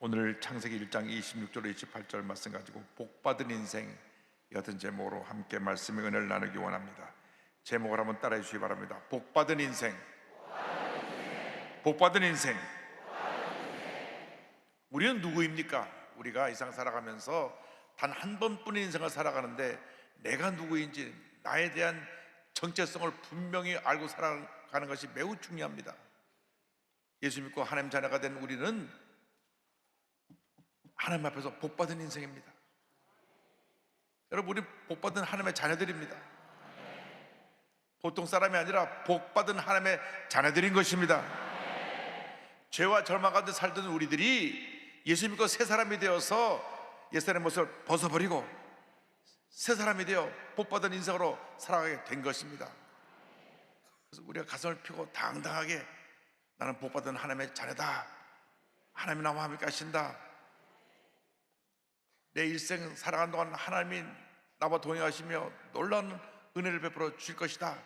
오늘 창세기 1장 26절 28절 말씀 가지고 복받은 인생 이 같은 제목으로 함께 말씀의 은혜를 나누기 원합니다. 제목을 한번 따라해 주시기 바랍니다. 복받은 인생. 복받은 인생. 우리는 누구입니까? 우리가 이 세상 살아가면서 단 한 번뿐인 인생을 살아가는데 내가 누구인지 나에 대한 정체성을 분명히 알고 살아가는 것이 매우 중요합니다. 예수 믿고 하나님 자녀가 된 우리는 하나님 앞에서 복받은 인생입니다. 여러분, 우리 복받은 하나님의 자녀들입니다. 보통 사람이 아니라 복받은 하나님의 자녀들인 것입니다. 죄와 절망 가운데 살던 우리들이 예수 믿고 새 사람이 되어서 옛사람의 모습을 벗어버리고 새 사람이 되어 복받은 인생으로 살아가게 된 것입니다. 그래서 우리가 가슴을 펴고 당당하게 나는 복받은 하나님의 자녀다, 하나님이 나와 함께 하신다, 내 일생 살아가는 동안 하나님이 나와 동행하시며 놀라운 은혜를 베풀어 주실 것이다,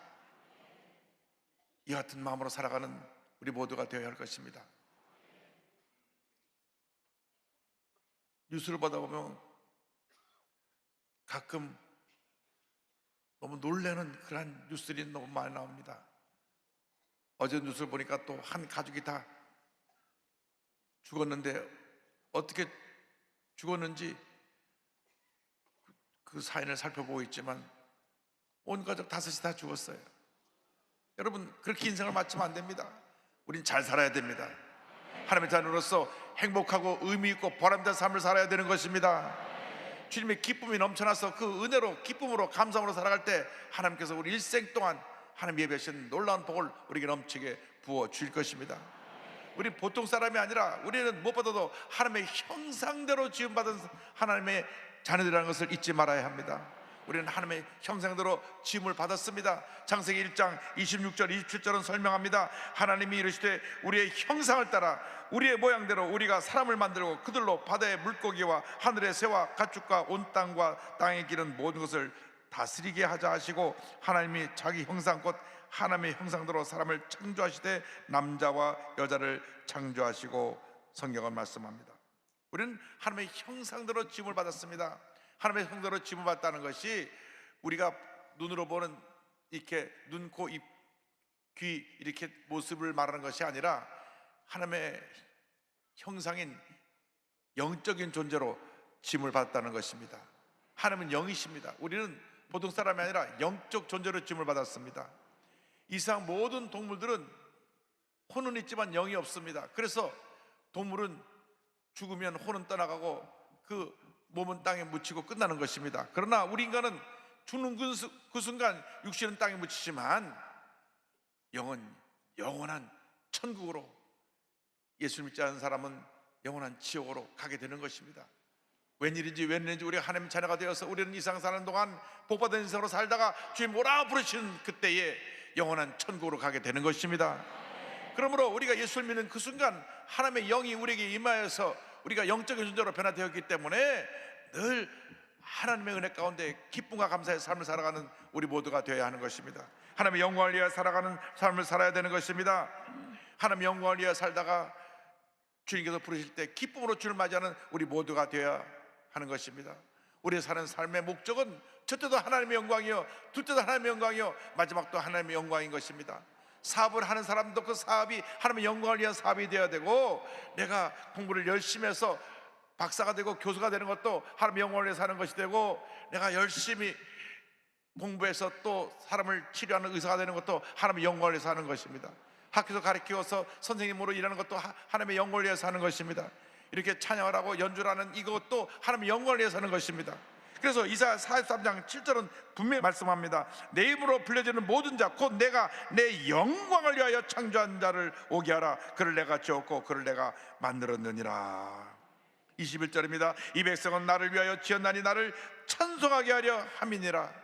이 같은 마음으로 살아가는 우리 모두가 되어야 할 것입니다. 뉴스를 보다 보면 가끔 너무 놀라는 그런 뉴스들이 너무 많이 나옵니다. 어제 뉴스를 보니까 또 한 가족이 다 죽었는데 어떻게 죽었는지 그 사인을 살펴보고 있지만 온 가족 다섯이 다 죽었어요. 여러분, 그렇게 인생을 맞추면 안 됩니다. 우린 잘 살아야 됩니다. 하나님의 자녀로서 행복하고 의미있고 보람된 삶을 살아야 되는 것입니다. 주님의 기쁨이 넘쳐나서 그 은혜로, 기쁨으로, 감사함으로 살아갈 때 하나님께서 우리 일생 동안 하나님 예배하신 놀라운 복을 우리에게 넘치게 부어 주실 것입니다. 우리 보통 사람이 아니라 우리는 무엇보다도 하나님의 형상대로 지음받은 하나님의 자녀들이라는 것을 잊지 말아야 합니다. 우리는 하나님의 형상대로 지음을 받았습니다. 창세기 1장 26절 27절은 설명합니다. 하나님이 이르시되 우리의 형상을 따라 우리의 모양대로 우리가 사람을 만들고 그들로 바다의 물고기와 하늘의 새와 가축과 온 땅과 땅에 기른 모든 것을 다스리게 하자 하시고, 하나님이 자기 형상 곧 하나님의 형상대로 사람을 창조하시되 남자와 여자를 창조하시고, 성경은 말씀합니다. 우리는 하나님의 형상대로 지음을 받았습니다. 하나님의 형상대로 지음을 받았다는 것이 우리가 눈으로 보는 이렇게 눈, 코, 입, 귀 이렇게 모습을 말하는 것이 아니라 하나님의 형상인 영적인 존재로 지음을 받았다는 것입니다. 하나님은 영이십니다. 우리는 보통 사람이 아니라 영적 존재로 지음을 받았습니다. 이 세상 모든 동물들은 혼은 있지만 영이 없습니다. 그래서 동물은 죽으면 혼은 떠나가고 그 몸은 땅에 묻히고 끝나는 것입니다. 그러나 우리 인간은 죽는 그 순간 육신은 땅에 묻히지만 영은 영원한 천국으로, 예수를 믿지 않은 사람은 영원한 지옥으로 가게 되는 것입니다. 웬일인지 우리가 하나님 자녀가 되어서 우리는 이 세상 사는 동안 복받은 인생으로 살다가 주님 오라 부르시는 그때에 영원한 천국으로 가게 되는 것입니다. 그러므로 우리가 예수를 믿는 그 순간 하나님의 영이 우리에게 임하여서 우리가 영적인 존재로 변화되었기 때문에 늘 하나님의 은혜 가운데 기쁨과 감사의 삶을 살아가는 우리 모두가 되어야 하는 것입니다. 하나님의 영광을 위하여 살아가는 삶을 살아야 되는 것입니다. 하나님의 영광을 위하여 살다가 주님께서 부르실 때 기쁨으로 주를 맞이하는 우리 모두가 되어야 하는 것입니다. 우리의 사는 삶의 목적은 첫째도 하나님의 영광이요, 둘째도 하나님의 영광이요, 마지막도 하나님의 영광인 것입니다. 사업을 하는 사람도 그 사업이 하나님의 영광을 위한 사업이 되어야 되고, 내가 공부를 열심히 해서 박사가 되고 교수가 되는 것도 하나님의 영광을 위해 사는 것이 되고, 내가 열심히 공부해서 또 사람을 치료하는 의사가 되는 것도 하나님의 영광을 위해 사는 것입니다. 학교에서 가르치어서 선생님으로 일하는 것도 하나님의 영광을 위해 사는 것입니다. 이렇게 찬양을 하고 연주를 하는 이것도 하나님의 영광을 위해 사는 것입니다. 그래서 이사야 43장 7절은 분명히 말씀합니다. 내 이름으로 불려지는 모든 자 곧 내가 내 영광을 위하여 창조한 자를 오게 하라. 그를 내가 지었고 그를 내가 만들었느니라. 21절입니다. 이 백성은 나를 위하여 지었나니 나를 찬송하게 하려 함이니라.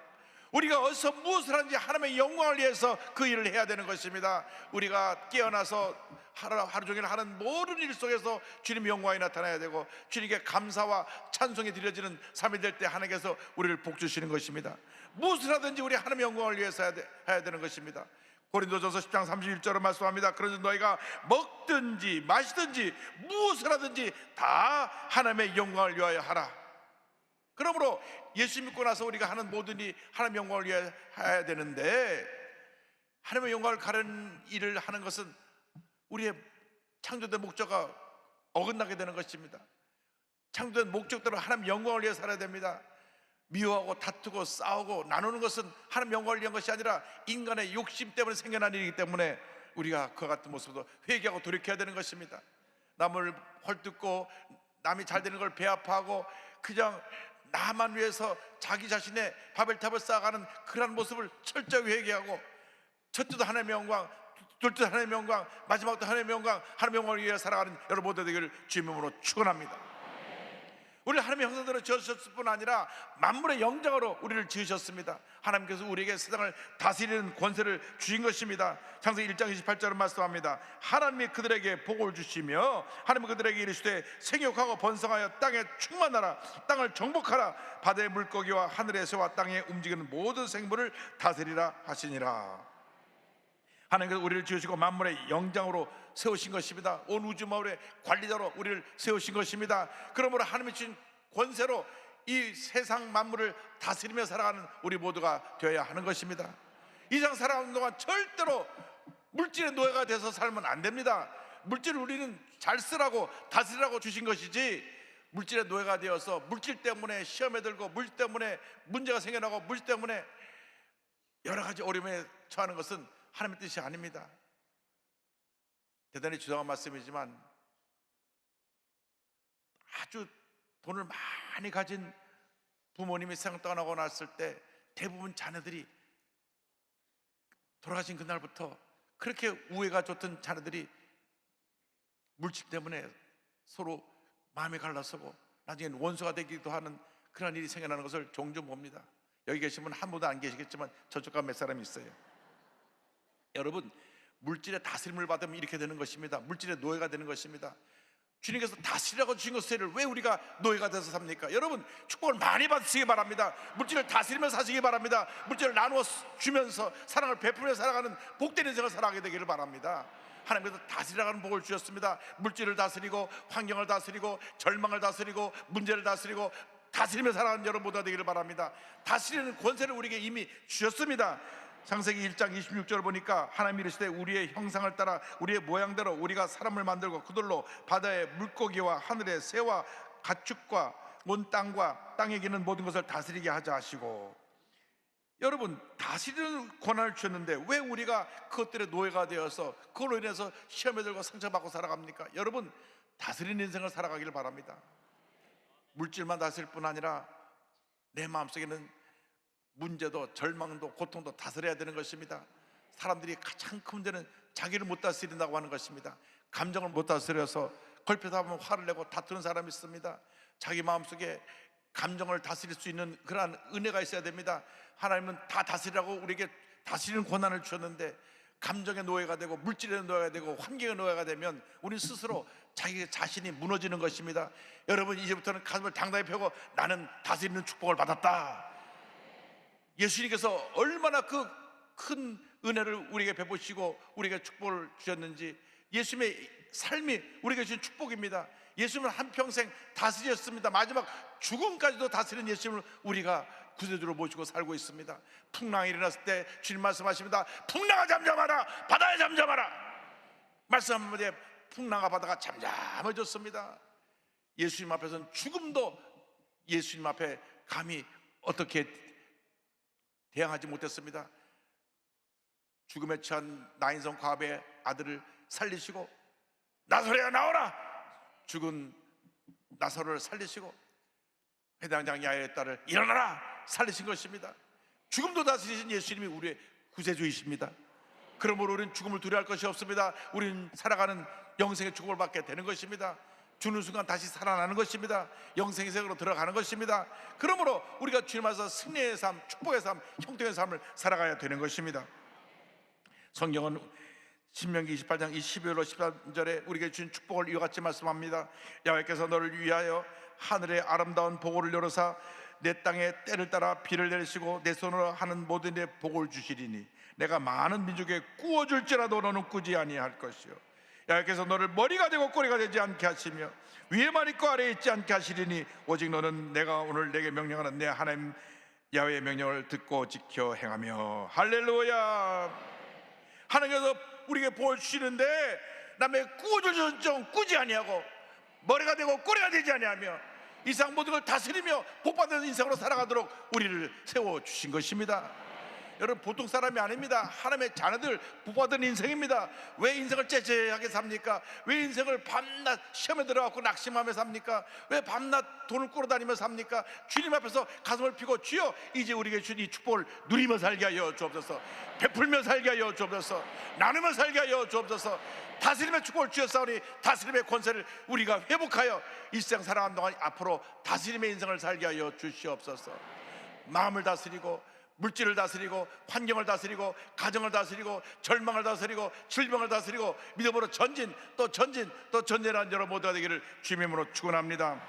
우리가 어디서 무엇을 하는지 하나님의 영광을 위해서 그 일을 해야 되는 것입니다. 우리가 깨어나서 하루 종일 하는 모든 일 속에서 주님의 영광이 나타나야 되고, 주님께 감사와 찬송이 드려지는 삶이 될 때 하나님께서 우리를 복 주시는 것입니다. 무엇을 하든지 우리 하나님의 영광을 위해서 해야 되는 것입니다. 고린도전서 10장 31절을 말씀합니다. 그러니 너희가 먹든지 마시든지 무엇을 하든지 다 하나님의 영광을 위하여 하라. 그러므로 예수 믿고 나서 우리가 하는 모든 일이 하나님의 영광을 위하여 해야 되는데, 하나님의 영광을 가르는 일을 하는 것은 우리의 창조된 목적과 어긋나게 되는 것입니다. 창조된 목적대로 하나님 영광을 위해 살아야 됩니다. 미워하고 다투고 싸우고 나누는 것은 하나님 영광을 위한 것이 아니라 인간의 욕심 때문에 생겨난 일이기 때문에 우리가 그와 같은 모습으로 회개하고 돌이켜야 되는 것입니다. 남을 헐뜯고 남이 잘 되는 걸 배아파하고 그냥 나만 위해서 자기 자신의 바벨탑을 쌓아가는 그러한 모습을 철저히 회개하고, 첫째도 하나님의 영광, 둘째도 하나님의 영광, 마지막도 하나님의 영광, 하나님의 영광을 위해 살아가는 여러분 모두 되기를 주님의 이름으로 축원합니다. 우리를 하나님의 형상대로 지으셨을 뿐 아니라 만물의 영장으로 우리를 지으셨습니다. 하나님께서 우리에게 세상을 다스리는 권세를 주신 것입니다. 창세기 1장 28절은 말씀합니다. 하나님이 그들에게 복을 주시며 하나님이 그들에게 이르시되 생육하고 번성하여 땅에 충만하라, 땅을 정복하라, 바다의 물고기와 하늘의 새와 땅에 움직이는 모든 생물을 다스리라 하시니라. 하나님께서 우리를 지으시고 만물의 영장으로 세우신 것입니다. 온 우주 만물의 관리자로 우리를 세우신 것입니다. 그러므로 하나님이 주신 권세로 이 세상 만물을 다스리며 살아가는 우리 모두가 되어야 하는 것입니다. 이 세상 살아가는 동안 절대로 물질의 노예가 돼서 살면 안 됩니다. 물질을 우리는 잘 쓰라고 다스리라고 주신 것이지, 물질의 노예가 되어서 물질 때문에 시험에 들고 물질 때문에 문제가 생겨나고 물질 때문에 여러 가지 어려움에 처하는 것은 하나님의 뜻이 아닙니다. 대단히 죄송한 말씀이지만 아주 돈을 많이 가진 부모님이 세상 떠나고 났을 때 대부분 자녀들이 돌아가신 그날부터 그렇게 우애가 좋던 자녀들이 물질 때문에 서로 마음이 갈라서고 나중엔 원수가 되기도 하는 그런 일이 생겨나는 것을 종종 봅니다. 여기 계신 분 한 분도 안 계시겠지만 저쪽 가몇 사람이 있어요. 여러분, 물질의 다스림을 받으면 이렇게 되는 것입니다. 물질의 노예가 되는 것입니다. 주님께서 다스리라고 주신 것을 왜 우리가 노예가 돼서 삽니까? 여러분, 축복을 많이 받으시기 바랍니다. 물질을 다스리면서 사시기 바랍니다. 물질을 나누어 주면서 사랑을 베풀며 살아가는 복된 인생을 살아가게 되기를 바랍니다. 하나님께서 다스리라는 복을 주셨습니다. 물질을 다스리고 환경을 다스리고 절망을 다스리고 문제를 다스리고 다스리며 살아가는 여러분 모두가 되기를 바랍니다. 다스리는 권세를 우리에게 이미 주셨습니다. 창세기 1장 26절을 보니까 하나님이 이르시되 우리의 형상을 따라 우리의 모양대로 우리가 사람을 만들고 그들로 바다의 물고기와 하늘의 새와 가축과 온 땅과 땅에 기는 모든 것을 다스리게 하자 하시고, 여러분, 다스리는 권한을 주셨는데 왜 우리가 그것들의 노예가 되어서 그걸로 인해서 시험에 들고 상처받고 살아갑니까? 여러분, 다스리는 인생을 살아가기를 바랍니다. 물질만 다스릴 뿐 아니라 내 마음속에는 문제도 절망도 고통도 다스려야 되는 것입니다. 사람들이 가장 큰 문제는 자기를 못 다스린다고 하는 것입니다. 감정을 못 다스려서 걸핏하다 보면 화를 내고 다투는 사람이 있습니다. 자기 마음속에 감정을 다스릴 수 있는 그러한 은혜가 있어야 됩니다. 하나님은 다 다스리라고 우리에게 다스리는 권한을 주셨는데 감정의 노예가 되고 물질의 노예가 되고 환경의 노예가 되면 우리 스스로 자기 자신이 무너지는 것입니다. 여러분, 이제부터는 가슴을 당당히 펴고 나는 다스리는 축복을 받았다. 예수님께서 얼마나 그 큰 은혜를 우리에게 베푸시고 우리에게 축복을 주셨는지, 예수님의 삶이 우리에게 주신 축복입니다. 예수님은 한평생 다스리셨습니다. 마지막 죽음까지도 다스리는 예수님을 우리가 구세주로 모시고 살고 있습니다. 풍랑이 일어났을 때 주님 말씀하십니다. 풍랑아 잠잠하라, 바다에 잠잠하라. 말씀 한마디에 풍랑과 바다가 잠잠해졌습니다. 예수님 앞에서는 죽음도 예수님 앞에 감히 어떻게 대항하지 못했습니다. 죽음에 처한 나인성 과부의 아들을 살리시고, 나사로야 나오라, 죽은 나사로를 살리시고, 회당장 야일의 딸을 일어나라 살리신 것입니다. 죽음도 다스리신 예수님이 우리의 구세주이십니다. 그러므로 우리는 죽음을 두려워할 것이 없습니다. 우리는 살아가는 영생의 축복을 받게 되는 것입니다. 주는 순간 다시 살아나는 것입니다. 영생의 세계로 들어가는 것입니다. 그러므로 우리가 주님 앞에서 승리의 삶, 축복의 삶, 형통의 삶을 살아가야 되는 것입니다. 성경은 신명기 28장 12절로 13절에 우리에게 주신 축복을 이와 같이 말씀합니다. 여호와께서 너를 위하여 하늘의 아름다운 보고를 열어사 내 땅에 때를 따라 비를 내리시고 내 손으로 하는 모든 일에 복을 주시리니 내가 많은 민족에 꾸어줄지라도 너는 꾸지 아니할 것이요 여호와께서 너를 머리가 되고 꼬리가 되지 않게 하시며 위에만 있고 아래에 있지 않게 하시리니 오직 너는 내가 오늘 내게 명령하는 내 하나님 야훼의 명령을 듣고 지켜 행하며. 할렐루야. 하나님께서 우리에게 복을 주시는데 남의 꾸어줄 정 꾸지 아니하고 머리가 되고 꼬리가 되지 아니하며 이상 모든 걸 다스리며 복받는 인생으로 살아가도록 우리를 세워주신 것입니다. 여러분, 보통 사람이 아닙니다. 하나님의 자녀들, 복받은 인생입니다. 왜 인생을 째째하게 삽니까? 왜 인생을 밤낮 시험에 들어가고 낙심하며 삽니까? 왜 밤낮 돈을 꾸러다니며 삽니까? 주님 앞에서 가슴을 펴고 주여 이제 우리에게 주신 이 축복을 누리며 살게 하여 주옵소서. 베풀며 살게 하여 주옵소서. 나누며 살게 하여 주옵소서. 다스림의 축복을 주셨사오니 다스림의 권세를 우리가 회복하여 이 세상 살아가는 동안 앞으로 다스림의 인생을 살게 하여 주시옵소서. 마음을 다스리고 물질을 다스리고 환경을 다스리고 가정을 다스리고 절망을 다스리고 질병을 다스리고 믿음으로 전진 또 전진 또 전진하는 여러분 모두가 되기를 주님의 이름으로 축원합니다.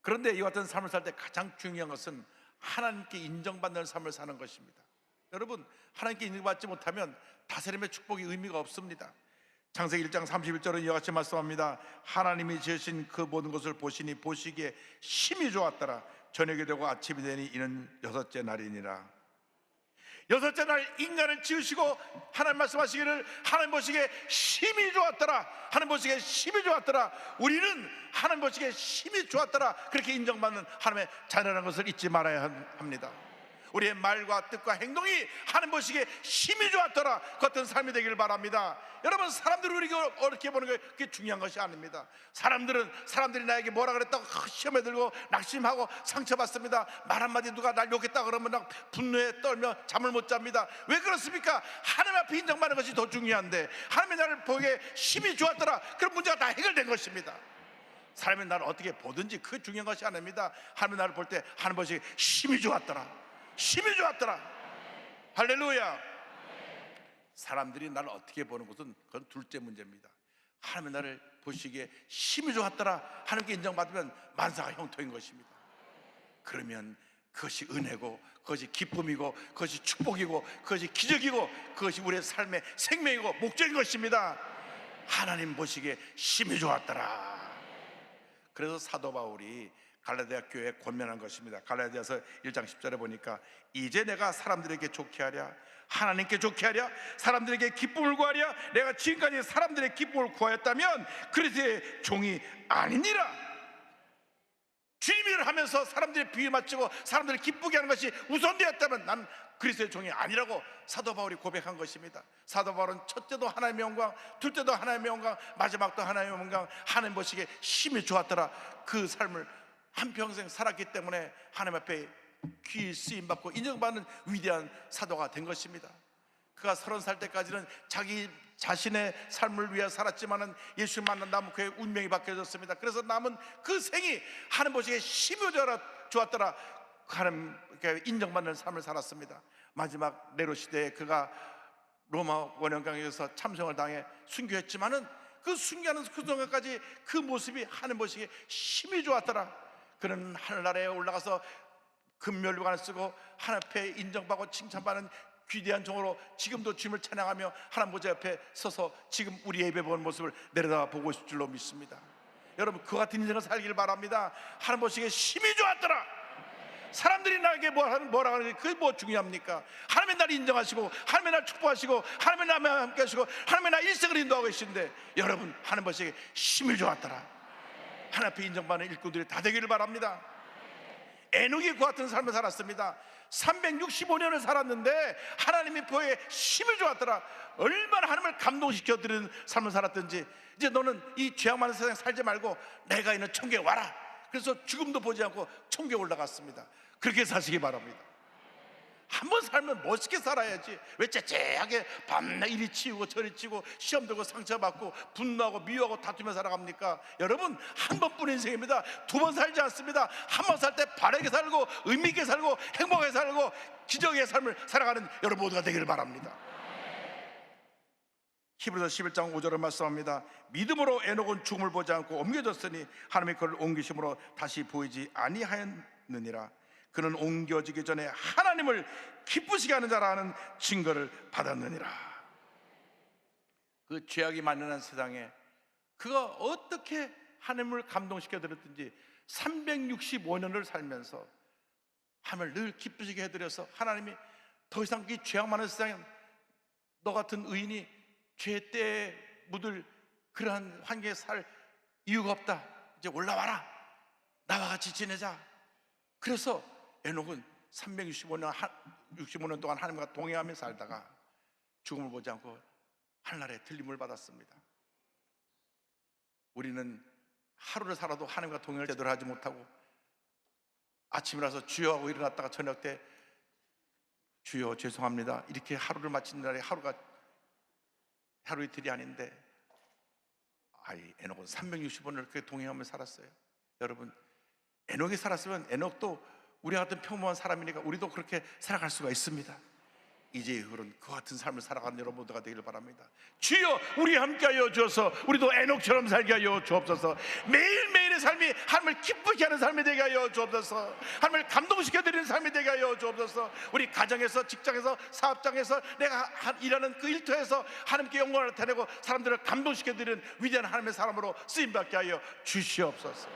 그런데 이와 같은 삶을 살 때 가장 중요한 것은 하나님께 인정받는 삶을 사는 것입니다. 여러분, 하나님께 인정받지 못하면 다스림의 축복이 의미가 없습니다. 창세기 1장 31절은 이와 같이 말씀합니다. 하나님이 지으신 그 모든 것을 보시니 보시기에 심히 좋았더라. 저녁이 되고 아침이 되니 이는 여섯째 날이니라. 여섯째 날 인간을 지으시고 하나님 말씀하시기를 하나님 보시기에 심히 좋았더라. 하나님 보시기에 심히 좋았더라. 우리는 하나님 보시기에 심히 좋았더라 그렇게 인정받는 하나님의 자녀라는 것을 잊지 말아야 합니다. 우리의 말과 뜻과 행동이 하나님 보시기에 심히 좋았더라 그 같은 삶이 되기를 바랍니다. 여러분, 사람들이 우리가 어렵게 보는 게 그게 중요한 것이 아닙니다. 사람들이 나에게 뭐라 그랬다고 시험에 들고 낙심하고 상처받습니다. 말 한마디 누가 날 욕했다 그러면 나 분노에 떨며 잠을 못 잡니다. 왜 그렇습니까? 하나님 앞에 인정받는 것이 더 중요한데 하나님이 나를 보기에 심히 좋았더라 그런 문제가 다 해결된 것입니다. 사람이 나를 어떻게 보든지 그게 중요한 것이 아닙니다. 하나님이 나를 볼 때 하나님 보시기에 심히 좋았더라, 심히 좋았더라. 할렐루야. 사람들이 나를 어떻게 보는 것은 그건 둘째 문제입니다. 하나님이 나를 보시기에 심히 좋았더라 하나님께 인정받으면 만사가 형통인 것입니다. 그러면 그것이 은혜고 그것이 기쁨이고 그것이 축복이고 그것이 기적이고 그것이 우리의 삶의 생명이고 목적인 것입니다. 하나님 보시기에 심히 좋았더라. 그래서 사도 바울이 갈라디아 교회에 권면한 것입니다. 갈라디아서 1장 10절에 보니까 이제 내가 사람들에게 좋게 하랴 하나님께 좋게 하랴 사람들에게 기쁨을 구하랴 내가 지금까지 사람들의 기쁨을 구하였다면 그리스도의 종이 아니니라. 주님 일을 하면서 사람들의 비유 맞추고 사람들을 기쁘게 하는 것이 우선되었다면 난 그리스도의 종이 아니라고 사도 바울이 고백한 것입니다. 사도 바울은 첫째도 하나님의 영광, 둘째도 하나님의 영광, 마지막도 하나님의 영광, 하나님 보시기에 심히 좋았더라 그 삶을 한평생 살았기 때문에 하나님 앞에 귀 쓰임받고 인정받는 위대한 사도가 된 것입니다. 그가 30살 때까지는 자기 자신의 삶을 위해 살았지만은 예수를 만난 다음 그의 운명이 바뀌어졌습니다. 그래서 남은 그 생이 하나님 보시기에 심히 좋았더라 하나님께 인정받는 삶을 살았습니다. 마지막 네로 시대에 그가 로마 원형강에서 참성을 당해 순교했지만은 그 순교하는 그 순간까지 그 모습이 하나님 보시기에 심히 좋았더라. 그는 하늘나라에 올라가서 금면류관을 쓰고 하나님 앞에 인정받고 칭찬받는 귀대한 종으로 지금도 주님을 찬양하며 하나님 보좌 옆에 서서 지금 우리 예배 보는 모습을 내려다보고 있을 줄로 믿습니다. 여러분, 그 같은 인생을 살기를 바랍니다. 하나님 보시기에 심히 좋았더라. 사람들이 나에게 뭐라 하는 게 그게 뭐 중요합니까? 하나님의 나를 인정하시고 하나님의 나를 축복하시고 하나님의 나와 함께 하시고 하나님의 나 일생을 인도하고 계신데 여러분, 하나님 보시기에 심히 좋았더라. 하나님 앞에 인정받는 일꾼들이 다 되기를 바랍니다. 에녹이 그 같은 삶을 살았습니다. 365년을 살았는데 하나님이 보기에 심히 좋았더라. 얼마나 하나님을 감동시켜 드리는 삶을 살았든지 이제 너는 이 죄악 많은 세상에 살지 말고 내가 있는 천국에 와라. 그래서 죽음도 보지 않고 천국에 올라갔습니다. 그렇게 사시기 바랍니다. 한번 살면 멋있게 살아야지. 왜 째째하게 밤낮 이리 치우고 저리 치우고 시험 들고 상처받고 분노하고 미워하고 다투며 살아갑니까? 여러분, 한 번뿐인 인생입니다. 두 번 살지 않습니다. 한 번 살 때 바르게 살고 의미 있게 살고 행복하게 살고 기적의 삶을 살아가는 여러분 모두가 되기를 바랍니다. 히브리서 11장 5절을 말씀합니다. 믿음으로 에녹은 죽음을 보지 않고 옮겨졌으니 하나님의 그를 옮기심으로 다시 보이지 아니하였느니라. 그는 옮겨지기 전에 하나님을 기쁘시게 하는 자라는 증거를 받았느니라. 그 죄악이 만연한 세상에 그가 어떻게 하나님을 감동시켜 드렸든지 365년을 살면서 하나님을 늘 기쁘시게 해드려서 하나님이 더 이상 이 죄악 많은 세상에 너 같은 의인이 죄때에 묻을 그러한 환경에 살 이유가 없다. 이제 올라와라. 나와 같이 지내자. 그래서 에녹은 365년 동안 하나님과 동행하며 살다가 죽음을 보지 않고 하늘나라에 들림을 받았습니다. 우리는 하루를 살아도 하나님과 동행을 제대로 하지 못하고 아침이라서 주여 하고 일어났다가 저녁 때 주여 죄송합니다 이렇게 하루를 마친 날에 하루 이틀이 아닌데 에녹은 365년을 그렇게 동행하며 살았어요. 여러분, 에녹이 살았으면 에녹도 우리와 같은 평범한 사람이니까 우리도 그렇게 살아갈 수가 있습니다. 이제 이후로는 그와 같은 삶을 살아가는 여러분 모두가 되기를 바랍니다. 주여 우리 함께하여 주어서 우리도 에녹처럼 살게 하여 주옵소서. 매일매일의 삶이 하나님을 기쁘게 하는 삶이 되게 하여 주옵소서. 하나님을 감동시켜드리는 삶이 되게 하여 주옵소서. 우리 가정에서, 직장에서, 사업장에서, 내가 일하는 그 일터에서 하나님께 영광을 나타내고 사람들을 감동시켜드리는 위대한 하나님의 사람으로 쓰임받게 하여 주시옵소서.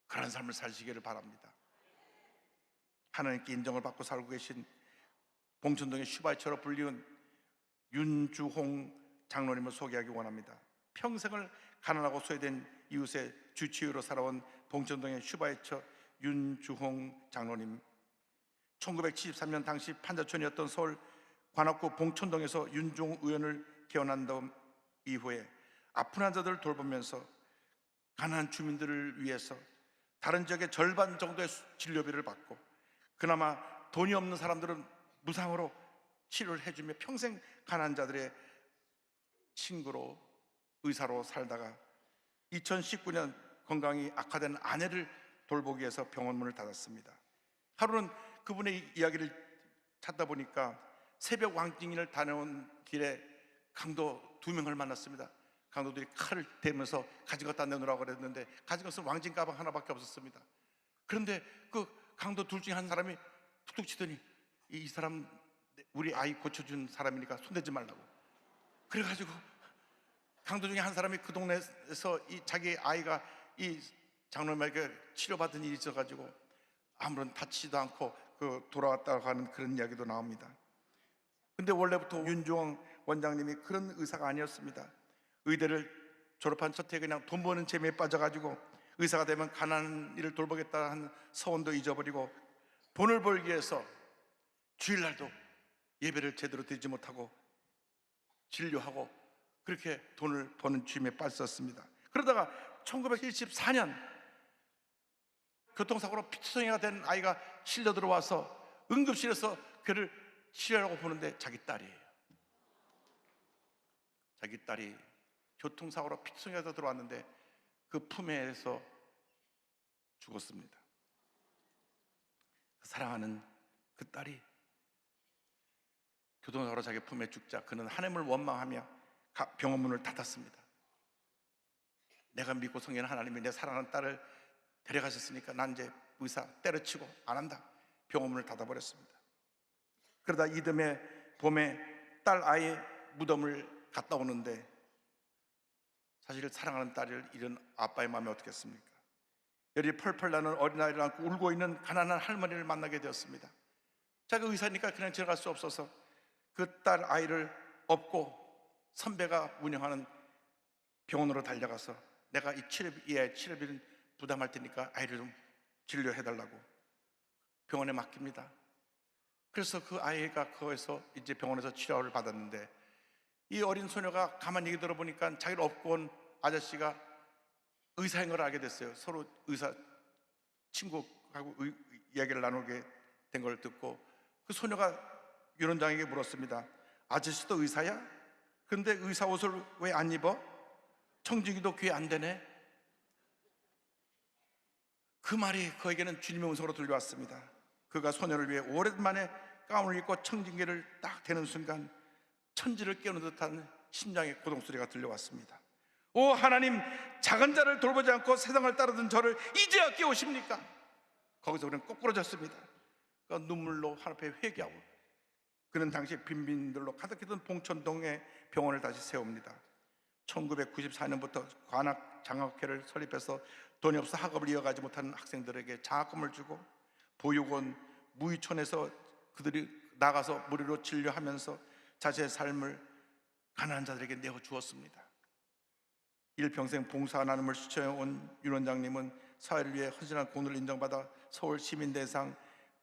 그런 삶을 사시기를 바랍니다. 하나님께 인정을 받고 살고 계신 봉천동의 슈바이처로 불리운 윤주홍 장로님을 소개하기 원합니다. 평생을 가난하고 소외된 이웃의 주치의로 살아온 봉천동의 슈바이처 윤주홍 장로님, 1973년 당시 판자촌이었던 서울 관악구 봉천동에서 윤주홍 의원을 개원한 이후에 아픈 환자들을 돌보면서 가난한 주민들을 위해서 다른 지역의 절반 정도의 진료비를 받고 그나마 돈이 없는 사람들은 무상으로 치료를 해주며 평생 가난한 자들의 친구로 의사로 살다가 2019년 건강이 악화된 아내를 돌보기 위해서 병원 문을 닫았습니다. 하루는 그분의 이야기를 찾다 보니까 새벽 왕징을 다녀온 길에 강도 2명을 만났습니다. 강도들이 칼을 대면서 가진 것 다 내놓으라고 그랬는데 가진 것은 왕징 가방 하나밖에 없었습니다. 그런데 그 강도 둘 중에 한 사람이 툭툭 치더니 이 사람 우리 아이 고쳐준 사람이니까 손대지 말라고. 그래가지고 강도 중에 한 사람이 그 동네에서 자기 아이가 이 장로님에게 치료받은 일이 있어가지고 아무런 다치지도 않고 돌아왔다고 하는 그런 이야기도 나옵니다. 근데 원래부터 윤주홍 원장님이 그런 의사가 아니었습니다. 의대를 졸업한 첫해 그냥 돈 버는 재미에 빠져가지고 의사가 되면 가난한 일을 돌보겠다 하는 서원도 잊어버리고 돈을 벌기 위해서 주일날도 예배를 제대로 드리지 못하고 진료하고 그렇게 돈을 버는 취미에 빠졌습니다. 그러다가 1974년 교통사고로 피투성이가 된 아이가 실려 들어와서 응급실에서 그를 치료하려고 보는데 자기 딸이 교통사고로 피투성이가 들어왔는데 그 품에서 죽었습니다. 사랑하는 그 딸이 교통사고로 자기 품에 죽자 그는 하나님을 원망하며 병원 문을 닫았습니다. 내가 믿고 섬기는 하나님이 내 사랑하는 딸을 데려가셨으니까 난 이제 의사 때려치고 안 한다. 병원 문을 닫아버렸습니다. 그러다 이듬해 봄에 딸 아이의 무덤을 갔다 오는데 사실 사랑하는 딸을 잃은 아빠의 마음이 어떻겠습니까? 열이 펄펄 나는 어린아이를 안고 울고 있는 가난한 할머니를 만나게 되었습니다. 자기가 의사니까 그냥 지나갈 수 없어서 그 딸 아이를 업고 선배가 운영하는 병원으로 달려가서 내가 이 치료비는 부담할 테니까 아이를 좀 진료해달라고 병원에 맡깁니다. 그래서 그 아이가 거기서 이제 병원에서 치료를 받았는데 이 어린 소녀가 가만히 얘기 들어보니까 자기를 업고 온 아저씨가 의사인 걸 알게 됐어요. 서로 의사 친구하고 이야기를 나누게 된 걸 듣고 그 소녀가 유원장에게 물었습니다. 아저씨도 의사야? 그런데 의사 옷을 왜 안 입어? 청진기도 귀에 안 되네. 그 말이 그에게는 주님의 음성으로 들려왔습니다. 그가 소녀를 위해 오랜만에 가운을 입고 청진기를 딱 대는 순간 천지를 깨우는 듯한 심장의 고동소리가 들려왔습니다. 오 하나님, 작은 자를 돌보지 않고 세상을 따르던 저를 이제야 깨우십니까? 거기서 우리는 거꾸로졌습니다. 그러니까 눈물로 하나님 앞에 회개하고, 그는 당시 빈민들로 가득했던 봉천동에 병원을 다시 세웁니다. 1994년부터 관악 장학회를 설립해서 돈이 없어 학업을 이어가지 못하는 학생들에게 장학금을 주고, 보육원, 무의촌에서 그들이 나가서 무료로 진료하면서 자신의 삶을 가난한 자들에게 내어주었습니다. 일평생 봉사와 나눔을 실천해온 윤 원장님은 사회를 위해 헌신한 공로를 인정받아 서울 시민대상,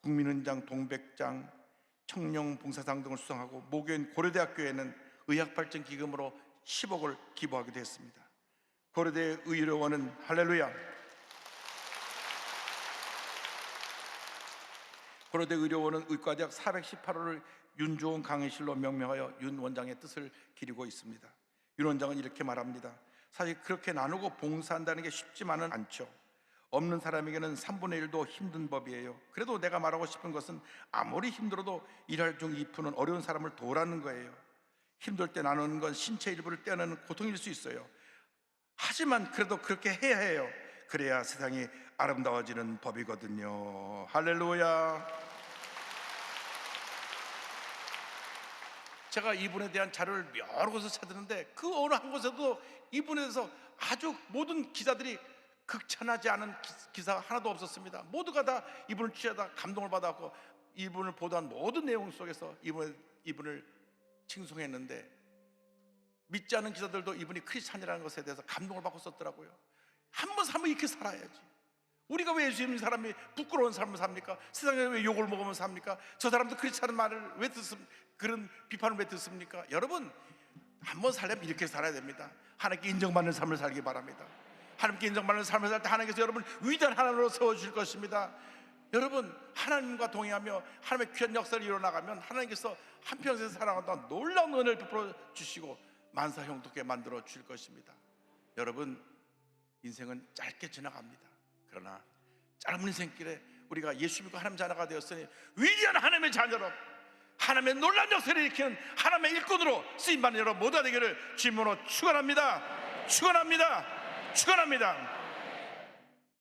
국민훈장, 동백장, 청룡봉사상 등을 수상하고, 모교인 고려대학교에는 의학발전기금으로 10억을 기부하기도 했습니다. 고려대 의료원은 할렐루야, 고려대 의료원은 의과대학 418호를 윤주원 강의실로 명명하여 윤 원장의 뜻을 기리고 있습니다. 윤 원장은 이렇게 말합니다. 사실 그렇게 나누고 봉사한다는 게 쉽지만은 않죠. 없는 사람에게는 3분의 1도 힘든 법이에요. 그래도 내가 말하고 싶은 것은 아무리 힘들어도 일할 중 2푼은 어려운 사람을 도우라는 거예요. 힘들 때 나누는 건 신체 일부를 떼어내는 고통일 수 있어요. 하지만 그래도 그렇게 해야 해요. 그래야 세상이 아름다워지는 법이거든요. 할렐루야. 제가 이분에 대한 자료를 여러 곳에서 찾았는데 그 어느 한 곳에도 이분에 대해서 아주 모든 기자들이 극찬하지 않은 기사가 하나도 없었습니다. 모두가 다 이분을 취하다 감동을 받았고, 이분을 보도한 모든 내용 속에서 이분을 칭송했는데, 믿지 않는 기자들도 이분이 크리스찬이라는 것에 대해서 감동을 받고 썼더라고요. 한번 살면 이렇게 살아야지. 우리가 왜 예수 믿는 사람이 부끄러운 삶을 삽니까? 세상에 왜 욕을 먹으면 삽니까? 저 사람도 크리스찬 말을 왜 듣습니까? 그런 비판을 왜 듣습니까? 여러분, 한번 살려면 이렇게 살아야 됩니다. 하나님께 인정받는 삶을 살기 바랍니다. 하나님께 인정받는 삶을 살 때 하나님께서 여러분 위대한 하나님으로 세워주실 것입니다. 여러분, 하나님과 동행하며 하나님의 귀한 역사를 이뤄나가면 하나님께서 한평생 살아가다 놀라운 은혜를 베풀어 주시고 만사 형통하게 만들어 주실 것입니다. 여러분, 인생은 짧게 지나갑니다. 그러나 짧은 인생길에 우리가 예수 믿고 하나님 자녀가 되었으니 위대한 하나님의 자녀로 하나님의 놀라운 역사를 일으키는 하나님의 일꾼으로 쓰임받는 여러분 모두가 되기를 주님으로 축원합니다. 축원합니다. 축원합니다.